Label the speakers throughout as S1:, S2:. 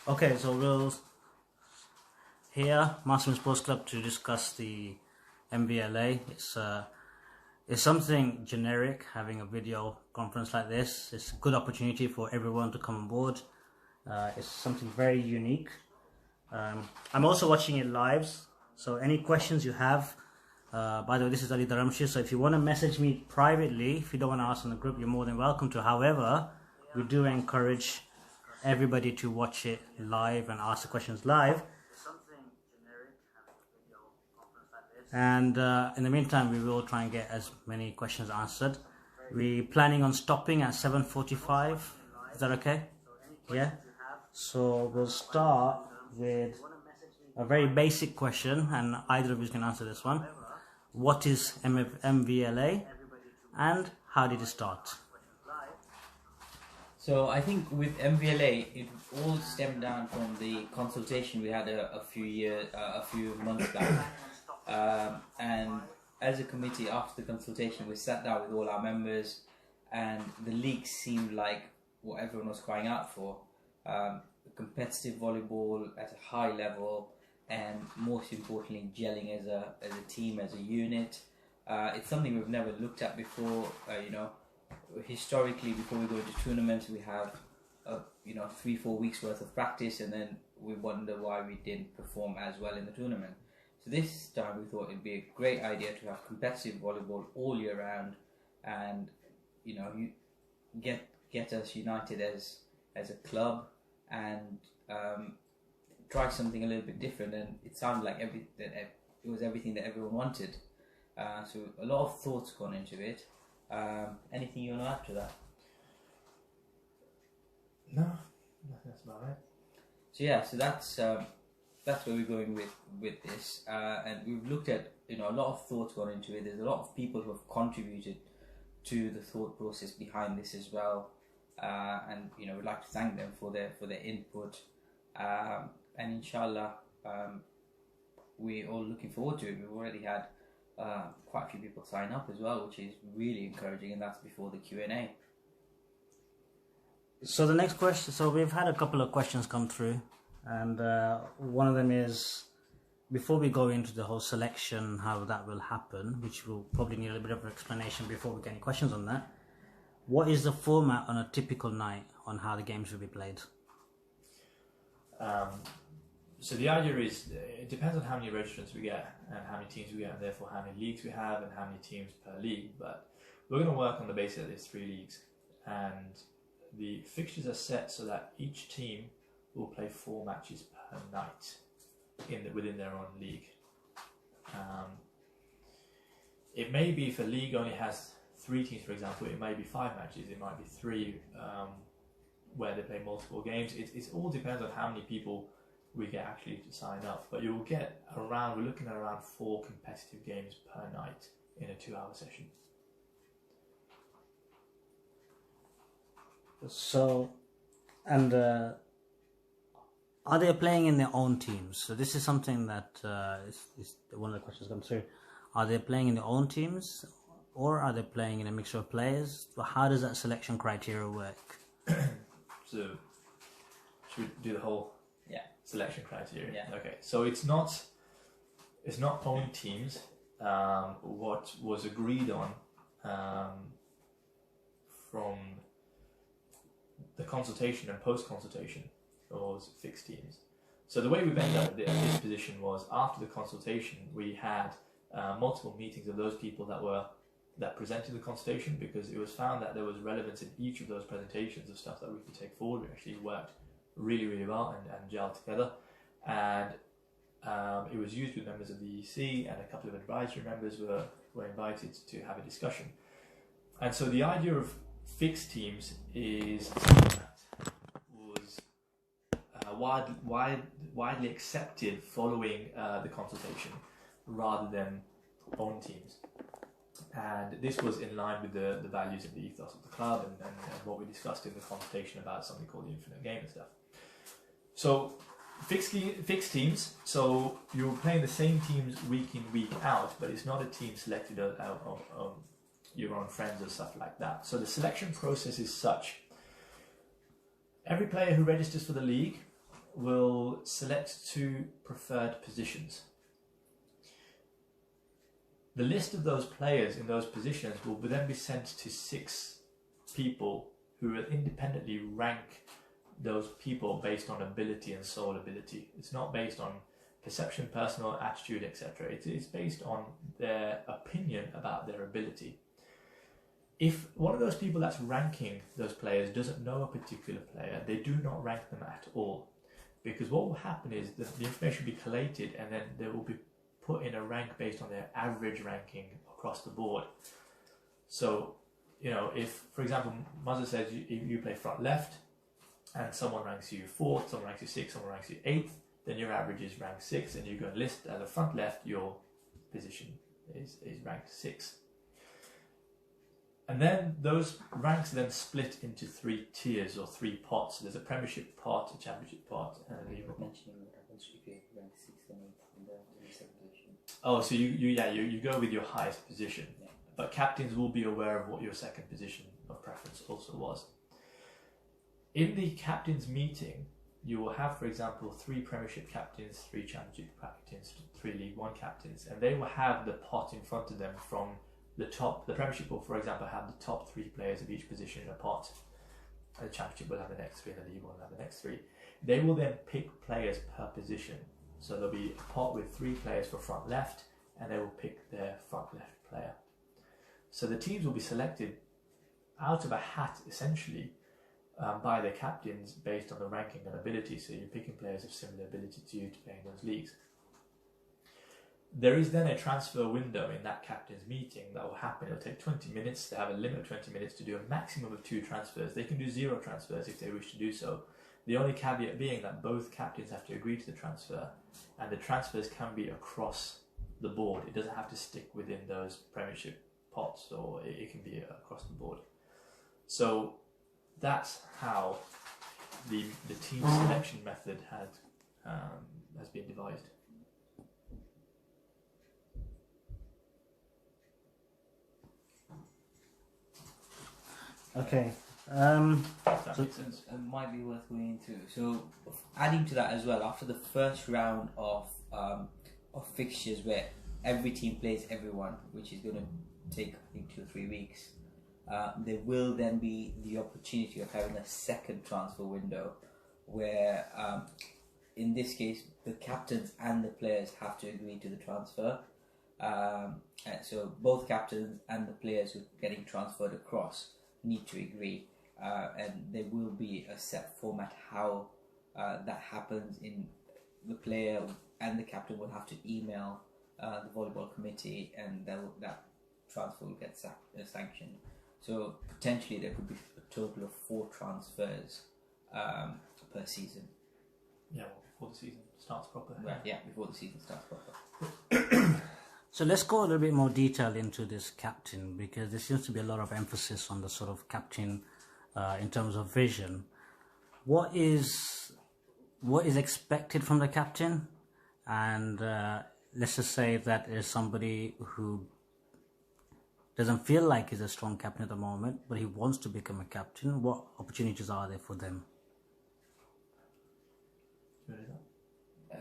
S1: Okay, so we'll here Marksman Sports Club to discuss the MVLA. It's something generic. Having a video conference like this, it's a good opportunity for everyone to come on board. It's something very unique. I'm also watching it live, so any questions you have, by the way, this is Ali Dharamshi, so if you want to message me privately, if you don't want to ask in the group, you're more than welcome to. However, we do encourage everybody to watch it live and ask the questions live. And in the meantime, we will try and get as many questions answered. We're planning on stopping at 7:45. Is that okay? Yeah? So we'll start with a very basic question, and either of you can answer this one. What is MVLA and how did it start?
S2: So I think with MVLA, it all stemmed down from the consultation we had a few months back. And as a committee, after the consultation, we sat down with all our members, and the league seemed like what everyone was crying out for. Competitive volleyball at a high level, and most importantly, gelling as a team, as a unit. It's something we've never looked at before. Historically, before we go into tournaments, we have 3-4 weeks worth of practice, and then we wonder why we didn't perform as well in the tournament. So this time we thought it'd be a great idea to have competitive volleyball all year round, and you get us united as a club, and try something a little bit different. And it sounded like it was everything that everyone wanted. So a lot of thoughts gone into it. Anything you want to add to that?
S3: No, that's about right.
S2: So yeah, so that's where we're going with this, and we've looked at a lot of thoughts gone into it. There's a lot of people who have contributed to the thought process behind this as well, and we'd like to thank them for their input, and inshallah, we're all looking forward to it. We've already had quite a few people sign up as well, which is really encouraging, and that's before the Q&A.
S1: So the next question, so we've had a couple of questions come through, and one of them is, before we go into the whole selection, how that will happen, which will probably need a little bit of an explanation before we get any questions on that. What is the format on a typical night on how the games will be played?
S3: So the idea is, it depends on how many registrants we get and how many teams we get, and therefore how many leagues we have and how many teams per league. But we're going to work on the basis that there's 3 leagues, and the fixtures are set so that each team will play 4 matches per night within their own league. It may be, if a league only has 3 teams, for example, it may be 5 matches, it might be 3 where they play multiple games. It all depends on how many people we get actually to sign up, but you will get we're looking at around 4 competitive games per night in a 2-hour session.
S1: So, and are they playing in their own teams? So this is something that is one of the questions come through. Are they playing in their own teams, or are they playing in a mixture of players? How does that selection criteria work?
S3: So, should we do the whole selection criteria?
S2: Yeah.
S3: Okay. So it's not own teams. What was agreed on from the consultation and post-consultation was fixed teams. So the way we ended up at this position was, after the consultation, we had multiple meetings of those people that presented the consultation, because it was found that there was relevance in each of those presentations of stuff that we could take forward. We actually worked really, really well and gelled together, and it was used with members of the EC, and a couple of advisory members were invited to have a discussion. And so the idea of fixed teams is something that was widely accepted following the consultation, rather than own teams. And this was in line with the values and the ethos of the club, and what we discussed in the consultation about something called the infinite game and stuff. So fixed teams, so you're playing the same teams week in, week out, but it's not a team selected your own friends or stuff like that. So the selection process is such: every player who registers for the league will select 2 preferred positions. The list of those players in those positions will then be sent to 6 people who will independently rank those people based on ability and sole ability. It's not based on perception, personal attitude, etc. It's based on their opinion about their ability. If one of those people that's ranking those players doesn't know a particular player, they do not rank them at all. Because what will happen is that the information will be collated and then they will be put in a rank based on their average ranking across the board. So, you know, if, for example, Mazhar says you play front left and someone ranks you 4th, someone ranks you 6th, someone ranks you 8th, then your average is ranked 6th, and you go and list as a front left, your position is ranked 6th. And then those ranks then split into 3 tiers or 3 pots. So there's a Premiership pot, a Championship pot, and a League.
S2: Mentioning what happens if you rank 6th and 8th in the second position.
S3: Oh, so you go with your highest position,
S2: Yeah.
S3: but captains will be aware of what your second position of preference also was. In the captains meeting, you will have, for example, 3 Premiership captains, 3 Championship captains, 3 League One captains, and they will have the pot in front of them from the top. The Premiership will, for example, have the top 3 players of each position in a pot. And the Championship will have the next 3, and the League One will have the next 3. They will then pick players per position. So there'll be a pot with 3 players for front left, and they will pick their front left player. So the teams will be selected out of a hat, essentially, by the captains based on the ranking and ability. So you're picking players of similar ability to you to play in those leagues. There is then a transfer window in that captain's meeting that will happen. It'll take 20 minutes. They have a limit of 20 minutes to do a maximum of 2 transfers. They can do 0 transfers if they wish to do so. The only caveat being that both captains have to agree to the transfer, and the transfers can be across the board. It doesn't have to stick within those Premiership pots, or it can be across the board. So that's how the team selection method has been devised.
S1: Okay.
S3: That
S1: So-
S3: makes sense.
S2: It might be worth going into. So, adding to that as well, after the first round of fixtures where every team plays everyone, which is going to take I think 2 or 3 weeks, there will then be the opportunity of having a second transfer window, where in this case the captains and the players have to agree to the transfer. And so both captains and the players who are getting transferred across need to agree, and there will be a set format how that happens. In the player and the captain will have to email the volleyball committee, and that transfer will get sanctioned. So potentially there could be a total of 4 transfers per season.
S3: Yeah, well, before the season starts proper.
S2: Right, yeah, before the season starts proper.
S1: So let's go a little bit more detail into this captain, because there seems to be a lot of emphasis on the sort of captain in terms of vision. What is expected from the captain? And let's just say that is somebody who doesn't feel like he's a strong captain at the moment, but he wants to become a captain. What opportunities are there for them?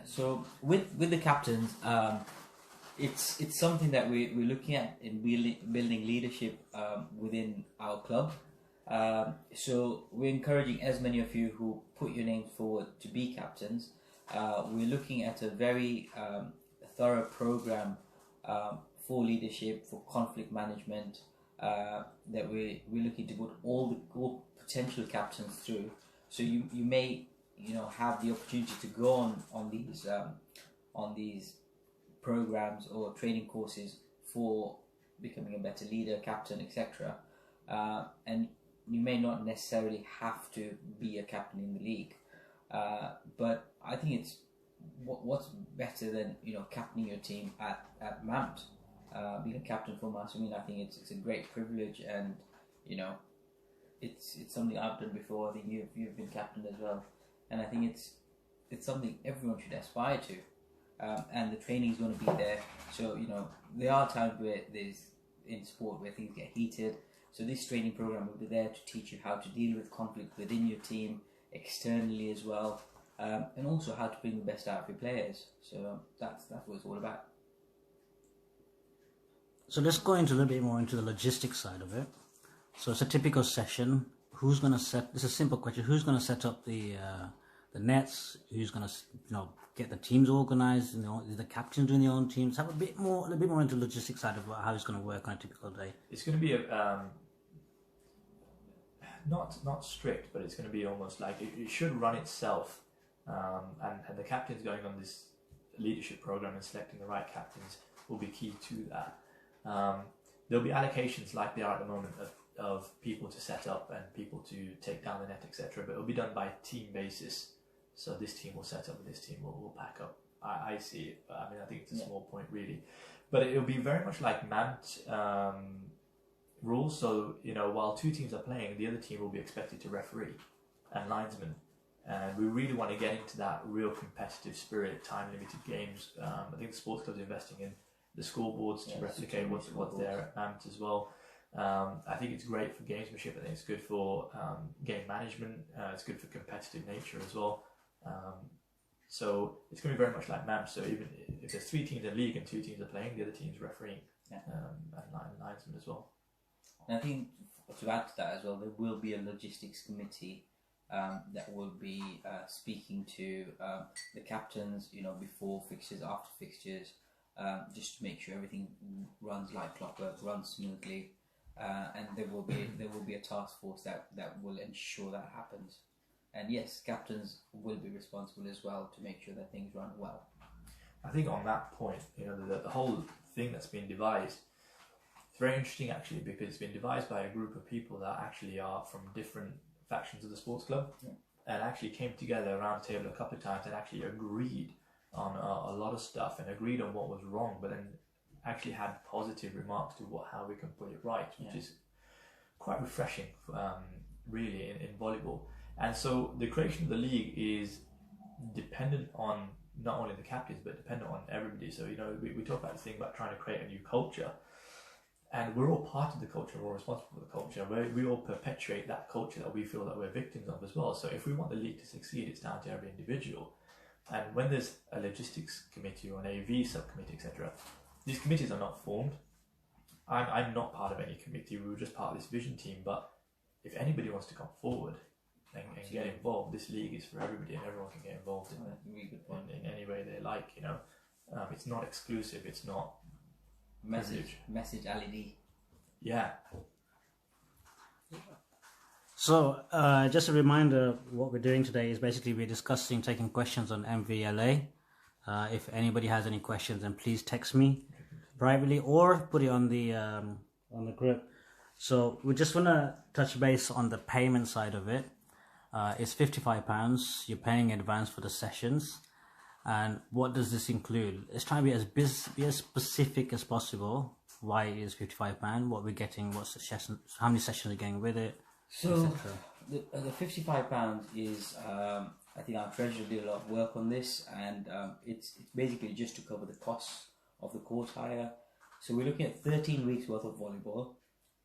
S2: So with the captains, it's something that we're looking at in building leadership within our club. So we're encouraging as many of you who put your names forward to be captains. We're looking at a very thorough program for leadership, for conflict management, that we're looking to put all potential captains through. So you may have the opportunity to go on these programs or training courses for becoming a better leader, captain, etc. And you may not necessarily have to be a captain in the league, but I think it's what's better than captaining your team at MAMT. Being a captain for Masamin, I think it's a great privilege, and it's something I've done before. I think you've been captain as well, and I think it's something everyone should aspire to. And the training is going to be there. So there are times where in sport where things get heated. So this training program will be there to teach you how to deal with conflict within your team, externally as well, and also how to bring the best out of your players. So that's what it's all about.
S1: So let's go into a little bit more into the logistics side of it. So it's a typical session. Who's going to set? It's a simple question. Who's going to set up the nets? Who's going to get the teams organized? Is the captains doing their own teams? Have a little bit more into the logistics side of how it's going to work on a typical day.
S3: It's going to be a not strict, but it's going to be almost like it should run itself. And the captains going on this leadership program and selecting the right captains will be key to that. There'll be allocations like they are at the moment of people to set up and people to take down the net, etc. But it'll be done by team basis. So this team will set up and this team will pack up. I see it. I mean, I think it's a small point really. But it'll be very much like MANT rules. So, while two teams are playing, the other team will be expected to referee and linesman. And we really want to get into that real competitive spirit, time-limited games. I think the sports clubs are investing in the scoreboards to replicate what's there at MANT as well. I think it's great for gamesmanship. I think it's good for game management. It's good for competitive nature as well. So it's going to be very much like MANT. So even if there's 3 teams in league and 2 teams are playing, the other team's refereeing and linesman as well.
S2: And I think to add to that as well, there will be a logistics committee that will be speaking to the captains, before fixtures, after fixtures, just to make sure everything runs like clockwork, runs smoothly, and there will be a task force that will ensure that happens. And yes, captains will be responsible as well to make sure that things run well.
S3: I think on that point, the whole thing that's been devised, it's very interesting actually, because it's been devised by a group of people that actually are from different factions of the sports club, and actually came together around the table a couple of times and actually agreed on a lot of stuff and agreed on what was wrong, but then actually had positive remarks to how we can put it right, which is quite refreshing, really, in volleyball. And so the creation of the league is dependent on not only the captains, but dependent on everybody. So, we talk about this thing about trying to create a new culture, and we're all part of the culture, we're all responsible for the culture. We all perpetuate that culture that we feel that we're victims of as well. So if we want the league to succeed, it's down to every individual. And when there's a logistics committee or an AV subcommittee, etc., these committees are not formed. I'm not part of any committee. We were just part of this vision team. But if anybody wants to come forward and get involved, this league is for everybody, and everyone can get involved in any way they like. It's not exclusive. It's not
S2: message LED.
S3: Yeah.
S1: So, just a reminder, what we're doing today is basically we're discussing, taking questions on MVLA. If anybody has any questions, then please text me privately or put it on the group. So we just want to touch base on the payment side of it. It's £55. You're paying in advance for the sessions. And what does this include? Let's try to be as specific as possible. Why it is £55? What we're getting? What's the session? How many sessions are getting with it?
S2: So the £55 is, I think our treasurer did a lot of work on this, and it's basically just to cover the costs of the course hire. So we're looking at 13 weeks worth of volleyball,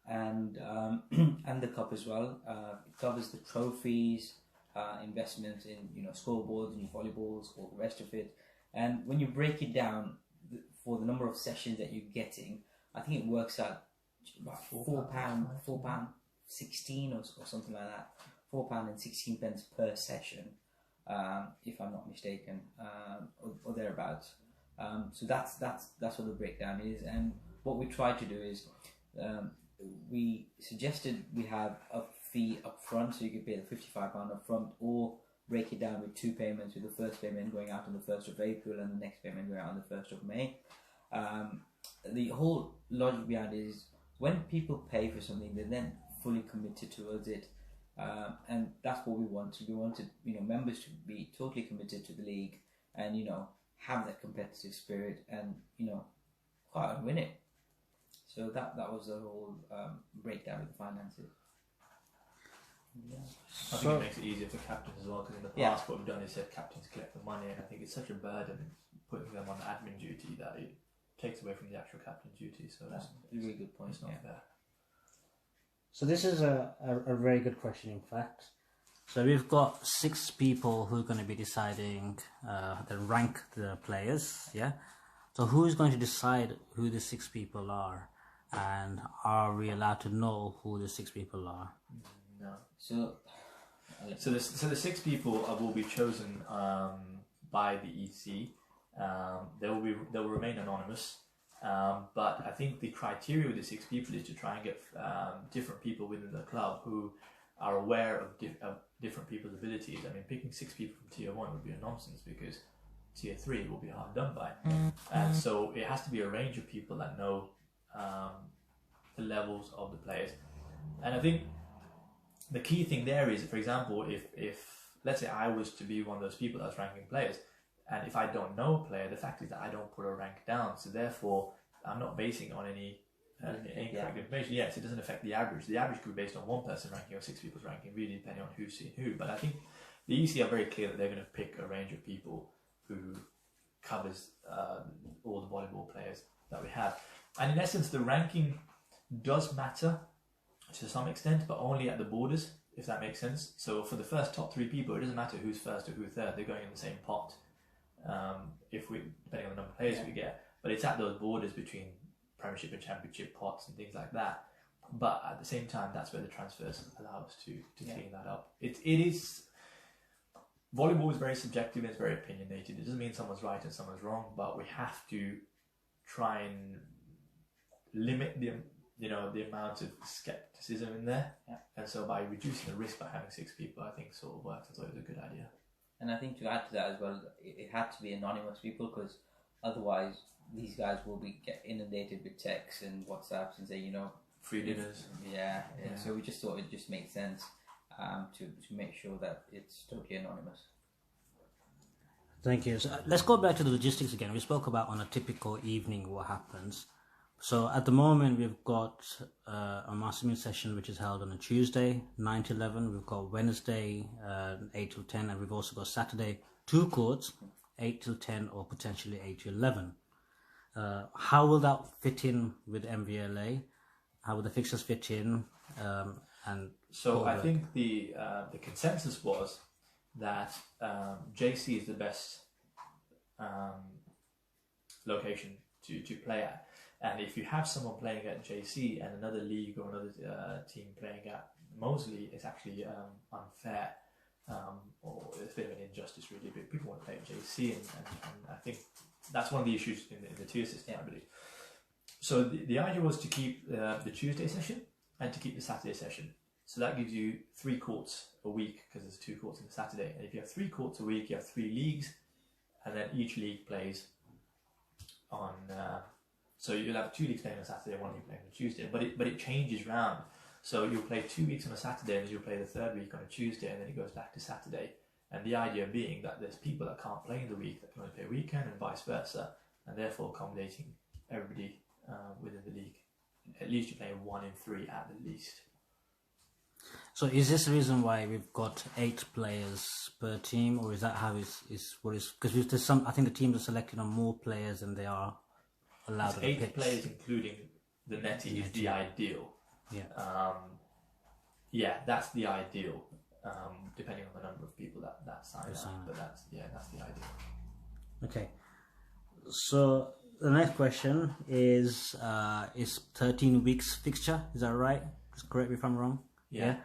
S2: and the cup as well. It covers the trophies, investments in scoreboards, new volleyballs, all the rest of it. And when you break it down for the number of sessions that you're getting, I think it works out about £4, 16 or something like that. £4.16 per session, if I'm not mistaken, or thereabouts. So that's what the breakdown is. And what we try to do is, we suggested we have a fee up front, so you could pay the £55 up front, or break it down with 2 payments, with the first payment going out on the 1st of April and the next payment going out on the 1st of May. The whole logic behind it is, when people pay for something, they're then fully committed towards it, and that's what we wanted. We wanted members to be totally committed to the league, and have that competitive spirit, and quite out and win it. So that was the whole breakdown of the finances.
S3: Yeah. I think it makes it easier for captains as well, because in the past what we've done is said captains collect the money, and I think it's such a burden putting them on admin duty that takes away from the actual captain's duty. So
S2: That's a really good point.
S3: it's not fair.
S1: So this is a very good question, in fact. So we've got 6 people who are going to be deciding the rank the players, yeah? So who's going to decide who the 6 people are? And are we allowed to know who the 6 people are?
S3: No.
S2: So
S3: the 6 people will be chosen by the EC. They'll remain anonymous. But I think the criteria with the 6 people is to try and get different people within the club who are aware of different people's abilities. I mean, picking 6 people from tier 1 would be a nonsense because tier 3 will be hard done by. And so it has to be a range of people that know the levels of the players. And I think the key thing there is, for example, if let's say I was to be one of those people that's ranking players, and if I don't know a player, the fact is that I don't put a rank down, so therefore I'm not basing it on any incorrect information. Yes, it doesn't affect the average. The average could be based on one person ranking or 6 people's ranking, really depending on who's seen who. But I think the EC are very clear that they're going to pick a range of people who covers all the volleyball players that we have. And in essence, the ranking does matter to some extent, but only at the borders, if that makes sense. So for the first top 3 people, it doesn't matter who's first or who's third, they're going in the same pot. Depending on the number of players we get, but it's at those borders between Premiership and Championship pots and things like that. But at the same time, that's where the transfers allow us to clean that up. It is volleyball is very subjective and it's very opinionated. It doesn't mean someone's right and someone's wrong, but we have to try and limit the amount of skepticism in there. And so by reducing the risk by having 6 people, I think sort of works. I thought it was a good idea.
S2: And I think to add to that as well, it had to be anonymous people because otherwise these guys will get inundated with texts and WhatsApps and say,
S3: free dinners.
S2: Yeah. So we just thought it just made sense to make sure that it's totally anonymous.
S1: Thank you. So let's go back to the logistics again. We spoke about on a typical evening what happens. So at the moment we've got a mastermind session which is held on a Tuesday 9 to 11. We've got Wednesday 8 till 10, and we've also got Saturday 2 courts 8 till 10 or potentially 8 to 11. How will that fit in with MVLA? How will the fixtures fit in? And
S3: so I think the consensus was that JC is the best location to play at. And if you have someone playing at JC and another league or another team playing at Moseley, it's actually unfair, or it's a bit of an injustice really, but people want to play at JC, and I think that's one of the issues in the tier system, I believe. So the idea was to keep the Tuesday session and to keep the Saturday session. So that gives you 3 courts a week, because there's 2 courts on the Saturday. And if you have 3 courts a week, you have 3 leagues, and then each league plays on... So you'll have 2 leagues playing on Saturday, 1 league playing on Tuesday, but it changes round. So you'll play 2 weeks on a Saturday, and then you'll play the 3rd week on a Tuesday, and then it goes back to Saturday. And the idea being that there's people that can't play in the week that can only play weekend, and vice versa, and therefore accommodating everybody within the league. At least you're playing 1 in 3 at the least.
S1: So is this the reason why we've got 8 players per team, or is that how is what is? Because there's some, I think the teams are selecting on more players than they are allowed.
S3: It's 8 players, including the netty, is the ideal.
S1: Yeah.
S3: That's the ideal. Depending on the number of people that sign up, but that's the ideal.
S1: Okay. So the next question is 13 weeks fixture? Is that right? Correct me if I'm wrong.
S3: Yeah.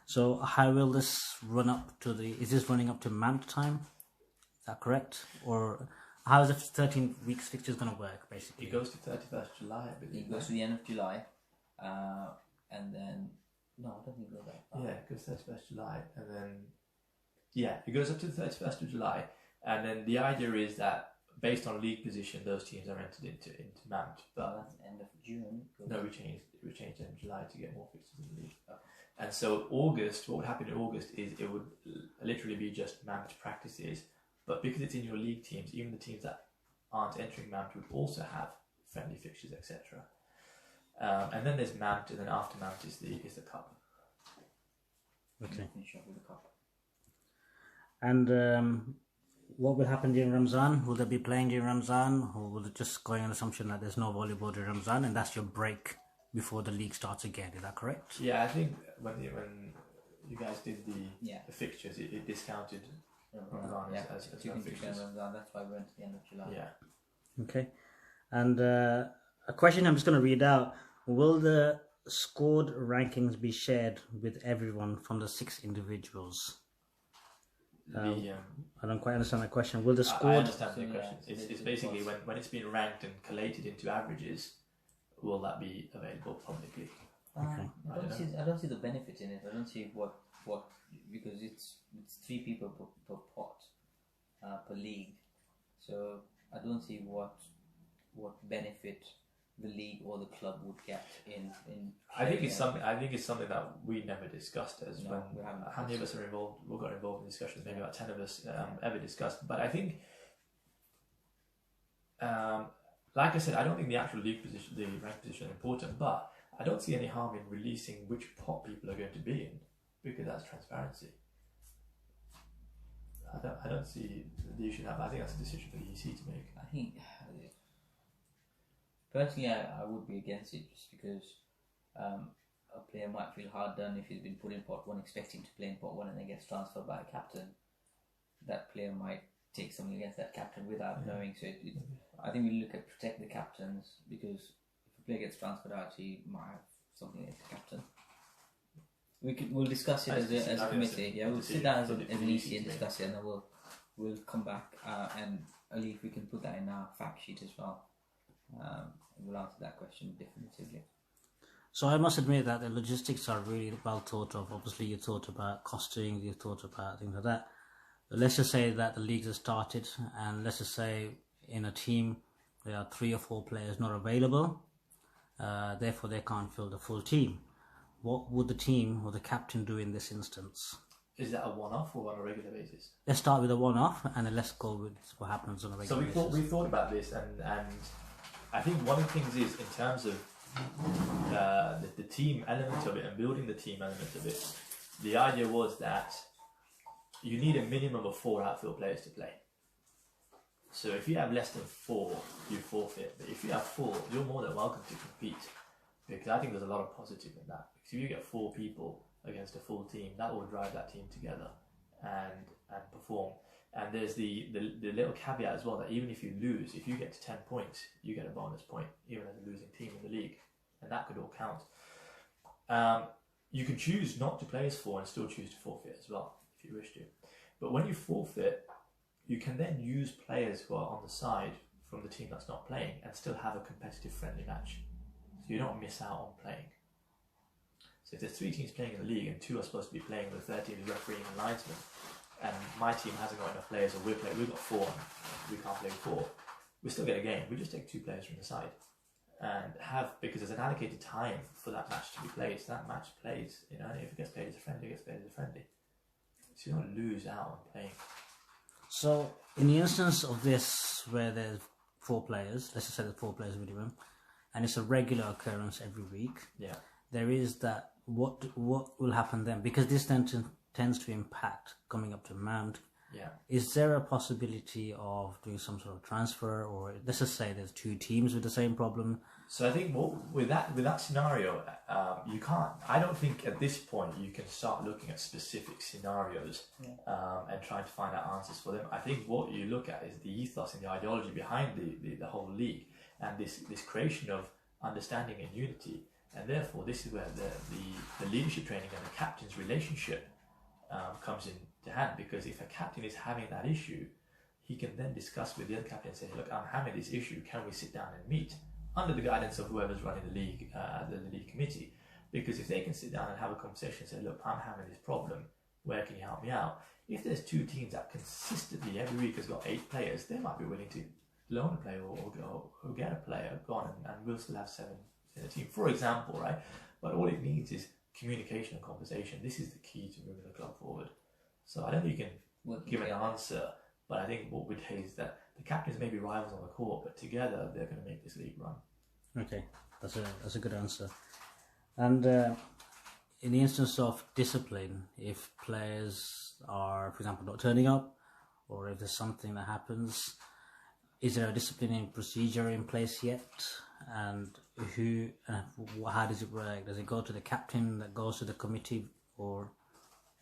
S1: So how will this run up to is this running up to MAMT time? Is that correct? Or how is the 13 weeks fixture going to work, basically?
S3: It goes to 31st July, I believe.
S2: It goes to the end of July, and then... No, I don't think it goes that far.
S3: Yeah, it goes 31st July, and then... Yeah, it goes up to the 31st of July, and then the idea is that based on league position, those teams are entered into MAMT. But
S2: that's the end of June.
S3: No, we changed it in July to get more fixtures in the league. Okay. And so August, what would happen in August is it would literally be just MAMT practices, but because it's in your league teams, even the teams that aren't entering MAMT would also have friendly fixtures, etc. And then there's MAMT, and then after MAMT is the cup.
S1: Okay.
S2: Finish up with the cup.
S1: And what will happen during Ramzan? Will they be playing during Ramzan, or will it just going on assumption that there's no volleyball during Ramzan and that's your break before the league starts again? Is that correct?
S3: Yeah, I think when you guys did the
S2: Yeah.
S3: fixtures, it discounted Ramadan
S2: Yeah,
S3: as
S2: you
S3: no
S2: can
S3: fixtures.
S2: Ramadan. That's why we went to the end of July.
S3: Yeah.
S1: Okay. And a question I'm just going to read out. Will the scored rankings be shared with everyone from the 6 individuals? I don't quite understand that question. Will the
S3: I
S1: scored...
S3: understand the question. It's basically when it's been ranked and collated into averages, will that be available publicly?
S1: Okay.
S2: I don't see the benefit in it. I don't see what because it's 3 people per pot per league, so I don't see what benefit the league or the club would get in.
S3: I think it's something that we never discussed as
S2: No,
S3: when
S2: we haven't.
S3: how many of us are involved. We got involved in discussions. Maybe about 10 of us ever discussed. But I think, like I said, I don't think the actual league position, the rank position, is important. But I don't see any harm in releasing which pot people are going to be in, because that's transparency. I don't see the issue in that, but I think that's a decision for the EC to make.
S2: I think personally, I would be against it just because a player might feel hard done if he's been put in pot 1 expecting to play in pot 1 and then gets transferred by a captain. That player might take something against that captain without knowing. So I think we look at protect the captains, because if a player gets transferred out, he might have something against the captain. We'll discuss it as a committee. Yeah, we'll sit down as an EC and discuss it, and then we'll come back and Ali, if we can put that in our fact sheet as well. We'll answer that question definitively.
S1: So I must admit that the logistics are really well thought of. Obviously, you thought about costing, you thought about things like that. But let's just say that the leagues have started, and let's just say in a team there are 3 or 4 players not available. Therefore, they can't fill the full team. What would the team or the captain do in this instance?
S3: Is that a one-off or on a regular basis?
S1: Let's start with a one-off, and then let's go with what happens on a regular basis.
S3: So we thought about this, and I think one of the things is in terms of the team element of it and building the team element of it. The idea was that you need a minimum of 4 outfield players to play. So if you have less than 4, you forfeit. But if you have 4, you're more than welcome to compete, because I think there's a lot of positive in that. Because if you get 4 people against a full team, that will drive that team together and perform. And there's the little caveat as well, that even if you lose, if you get to 10 points, you get a bonus point, even as a losing team in the league, and that could all count. You can choose not to play as 4 and still choose to forfeit as well, if you wish to. But when you forfeit, you can then use players who are on the side from the team that's not playing and still have a competitive friendly match. So you don't miss out on playing. So if there's 3 teams playing in the league and 2 are supposed to be playing with 13 refereeing and linesmen, and my team hasn't got enough players, or we've got 4 and we can't play 4, we still get a game. We just take 2 players from the side and because there's an allocated time for that match to be played. So that match plays, if it gets played as a friendly, it gets played as a friendly. So you don't lose out on playing.
S1: So in the instance of this, where there's 4 players, let's just say there's 4 players minimum, and it's a regular occurrence every week.
S3: Yeah.
S1: There is that. What will happen then? Because this then tends to impact coming up to Mount.
S3: Yeah.
S1: Is there a possibility of doing some sort of transfer, or let's just say there's 2 teams with the same problem?
S3: So I think with that scenario, you can't. I don't think at this point you can start looking at specific scenarios and trying to find out answers for them. I think what you look at is the ethos and the ideology behind the whole league, and this creation of understanding and unity. And therefore, this is where the leadership training and the captain's relationship comes into hand. Because if a captain is having that issue, he can then discuss with the other captain and say, look, I'm having this issue, can we sit down and meet? Under the guidance of whoever's running the league, the league committee. Because if they can sit down and have a conversation and say, look, I'm having this problem, where can you help me out? If there's 2 teams that consistently every week has got 8 players, they might be willing to loan a player or get a player gone, and we'll still have 7 in the team, for example, right? But all it needs is communication and conversation. This is the key to moving the club forward. So I don't think you can give an answer, but I think what we'd say is that the captains may be rivals on the court, but together they're going to make this league run.
S1: Okay, that's a good answer. And in the instance of discipline, if players are, for example, not turning up, or if there's something that happens, is there a disciplinary procedure in place yet? And how does it work? Does it go to the captain that goes to the committee, or?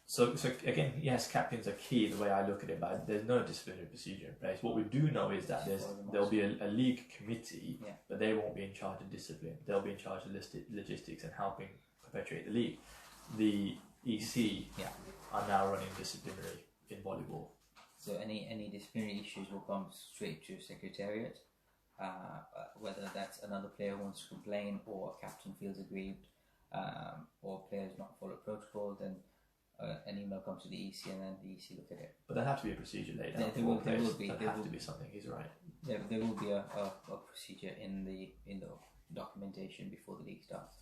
S3: So again, yes, captains are key the way I look at it, but there's no disciplinary procedure in place. What we do know is that there'll be a league committee, but they won't be in charge of discipline. They'll be in charge of logistics and helping perpetuate the league. The EC are now running disciplinary in volleyball.
S2: So any disciplinary issues will come straight to Secretariat, whether that's another player wants to complain, or a captain feels aggrieved, or players not follow protocol, then an email comes to the EC, and then the EC look at it.
S3: But there have to be a procedure laid out. There will be something. He's right.
S2: There will be a procedure in the documentation before the league starts.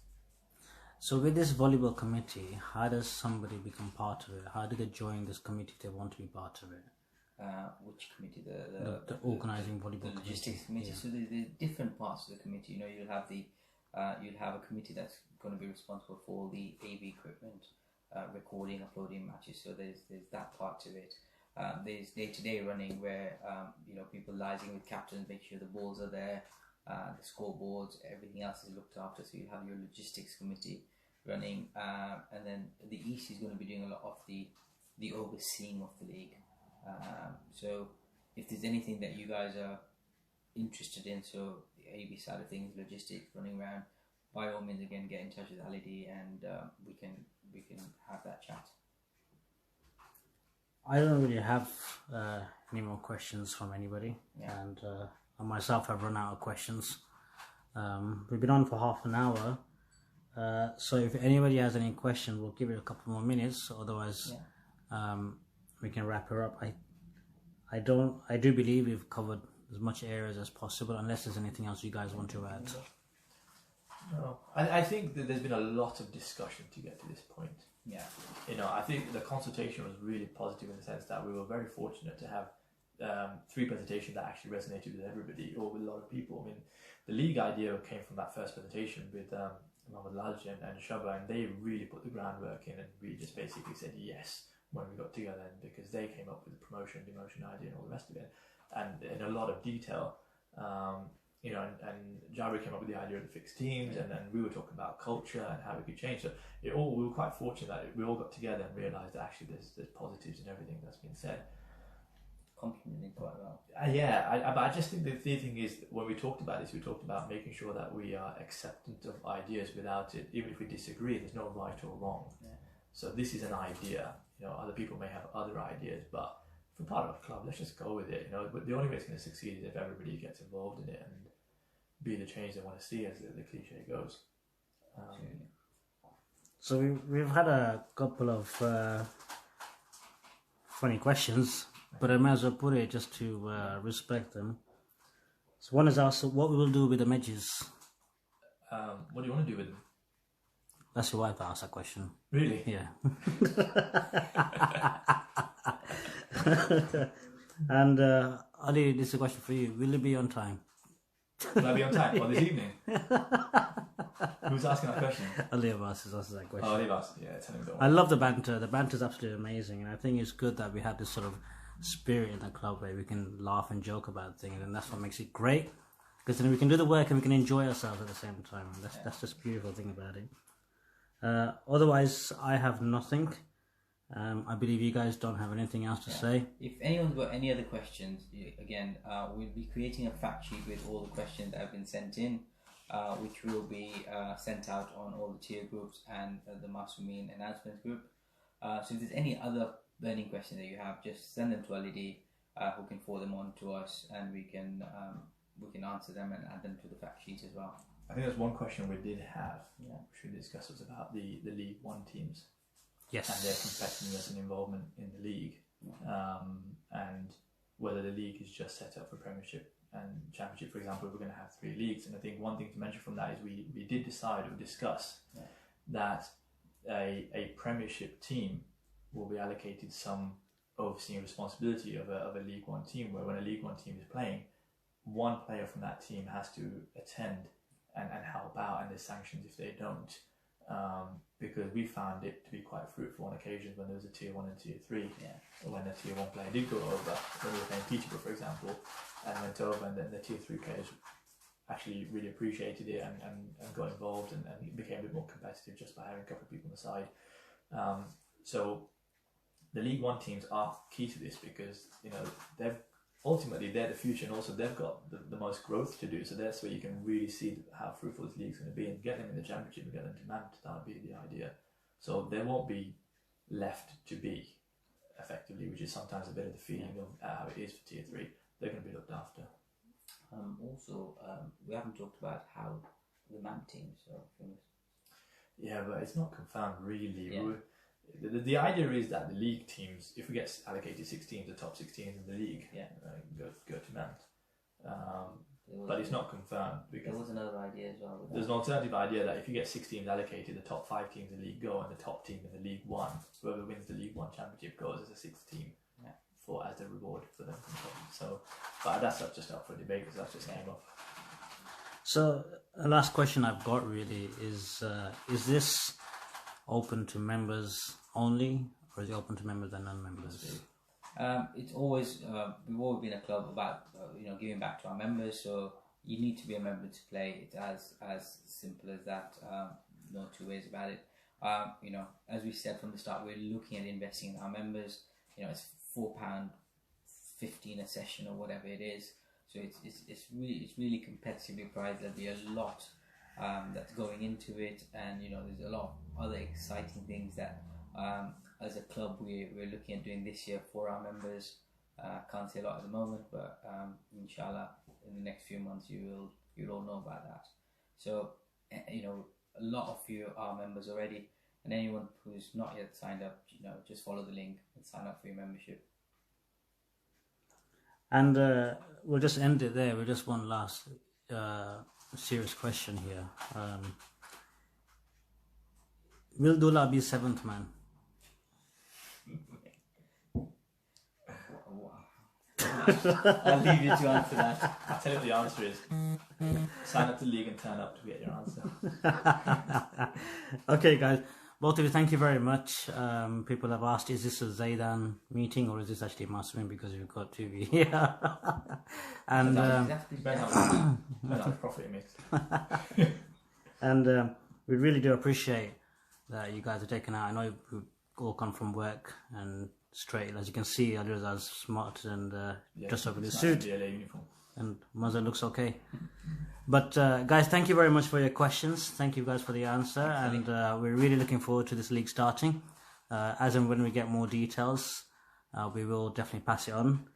S1: So with this volleyball committee, how does somebody become part of it? How do they join this committee if they want to be part of it?
S2: Which committee?
S1: The organising volleyball
S2: the logistics committee. So the different parts of the committee. You'll have a committee that's going to be responsible for the AV equipment, recording, uploading matches. So there's that part to it. There's day-to-day running where people liaising with captains, make sure the balls are there, the scoreboards, everything else is looked after. So you have your logistics committee running, and then the EC is going to be doing a lot of the overseeing of the league. So if there's anything that you guys are interested in, so the AV side of things, logistics, running around, by all means, again, get in touch with Ali, and we can have that chat.
S1: I don't really have any more questions from anybody, and I myself have run out of questions. We've been on for half an hour, so if anybody has any questions, we'll give it a couple more minutes. Otherwise, we can wrap her up. I do believe we've covered as much areas as possible, unless there's anything else you guys want to add.
S3: No, I think that there's been a lot of discussion to get to this point.
S2: Yeah.
S3: I think the consultation was really positive in the sense that we were very fortunate to have 3 presentations that actually resonated with everybody, or with a lot of people. I mean, the league idea came from that first presentation with Mohammed and Shaba, and they really put the groundwork in, and we just basically said yes when we got together, and because they came up with the promotion, demotion idea and all the rest of it, and in a lot of detail. And Jabri came up with the idea of the fixed teams, and then we were talking about culture and how we could change. So we were quite fortunate that we all got together and realised that actually there's positives in everything that's been said.
S2: Complementing quite well.
S3: But I just think the thing is, when we talked about this, we talked about making sure that we are acceptant of ideas without it, even if we disagree, there's no right or wrong.
S2: Yeah.
S3: So this is an idea. Other people may have other ideas, but for part of a club, let's just go with it. But the only way it's going to succeed is if everybody gets involved in it and be the change they want to see, as the cliche goes.
S1: So we've had a couple of funny questions, but I might as well put it just to respect them. So one is asked, what we will do with the Meghjees?
S3: What do you want to do with them?
S1: That's your wife that asked that question.
S3: Really?
S1: Yeah. And Ali, this is a question for you. Will it be on time?
S3: Will I be on time? This evening? Who's asking that question?
S1: Ali Abbas is asking that question.
S3: Ali Abbas, yeah, tell him.
S1: I love the banter. The banter is absolutely amazing, and I think it's good that we have this sort of spirit in the club where we can laugh and joke about things, and that's what makes it great. Because then we can do the work and we can enjoy ourselves at the same time. That's just a beautiful thing about it. Otherwise, I have nothing. I believe you guys don't have anything else to say.
S2: If anyone's got any other questions, again, we'll be creating a fact sheet with all the questions that have been sent in, which will be sent out on all the tier groups and the Masumeen announcements group. So if there's any other burning questions that you have, just send them to LED, who can forward them on to us, and we can answer them and add them to the fact sheet as well.
S3: I think there's one question we did have, which we discussed, was about the League One teams.
S1: Yes.
S3: And their competitiveness and involvement in the league, and whether the league is just set up for Premiership and Championship. For example, we're going to have 3 leagues, and I think one thing to mention from that is we did decide or discuss that a Premiership team will be allocated some overseeing responsibility of a League One team, where when a League One team is playing, one player from that team has to attend and help out, and there's sanctions if they don't. because we found it to be quite fruitful on occasions when there was a tier 1 and tier 3.
S2: Yeah.
S3: When a tier 1 player did go over, when we were playing Peterborough, for example, and went over, and then the tier 3 players actually really appreciated it and got involved and became a bit more competitive just by having a couple of people on the side. So the League One teams are key to this because, you know, they're the future, and also they've got the most growth to do. So that's where you can really see how fruitful this league's going to be, and get them in the championship and get them to mount. That would be the idea. So they won't be left to be effectively, which is sometimes a bit of the feeling of how it is for tier 3. They're going to be looked after.
S2: Also, we haven't talked about how the MAM teams are finished.
S3: Yeah, but it's not confirmed really.
S2: Yeah.
S3: The idea is that the league teams, if we get allocated 6 teams, the top 6 teams in the league, go to Mount. But it's not confirmed because
S2: there was another idea as well.
S3: There's an alternative idea that if you get 6 teams allocated, the top 5 teams in the league go, and the top team in the League One, whoever wins the League One championship, goes as a 6th team as the reward for them. So, but that's just up for debate because that's just came up.
S1: So, the last question I've got really is this open to members only, or is it open to members and non-members?
S2: It's always we've always been a club about giving back to our members. So you need to be a member to play. It's as simple as that. No two ways about it. As we said from the start, we're looking at investing in our members. It's £4.15 a session or whatever it is. So it's really competitively priced. There'll be a lot that's going into it, and there's a lot of other exciting things that as a club we're looking at doing this year for our members. Can't say a lot at the moment, but inshallah in the next few months you'll all know about that. So a lot of you are members already, and anyone who's not yet signed up, just follow the link and sign up for your membership.
S1: And we'll just end it there with just one last serious question here. Will Dullah be 7th man?
S2: I'll leave you to answer that.
S3: I'll tell you what the answer is. Sign up to the league and turn up to get your answer.
S1: Okay, guys. Both of you, thank you very much. People have asked, is this a Zaidan meeting or is this actually Masmin, because you've got to be here? And
S3: Depends how much profit it makes.
S1: and we really do appreciate that you guys are taking out. I know you've all come from work and straight. As you can see, Ali's smart and dressed up in his suit.
S3: MVLA uniform.
S1: And Mazhar looks okay. But guys, thank you very much for your questions. Thank you guys for the answer. And we're really looking forward to this league starting. As and when we get more details, we will definitely pass it on.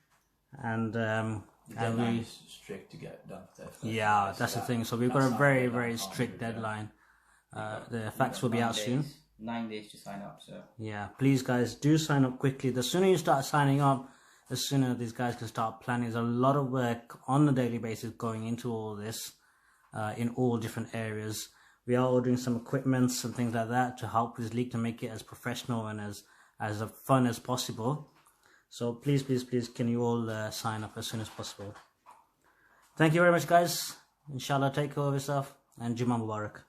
S1: And
S3: the deadline is strict to get done.
S1: Yeah, that's the thing. So we've got a very, very strict deadline. The facts will be out soon.
S2: 9 days to sign up. So
S1: yeah, please guys, do sign up quickly. The sooner you start signing up, the sooner these guys can start planning. There's a lot of work on a daily basis going into all this in all different areas. We are ordering some equipments and things like that to help this league to make it as professional and as fun as possible. So please, please, please, can you all sign up as soon as possible. Thank you very much, guys. Inshallah, take care of yourself and Jummah Mubarak.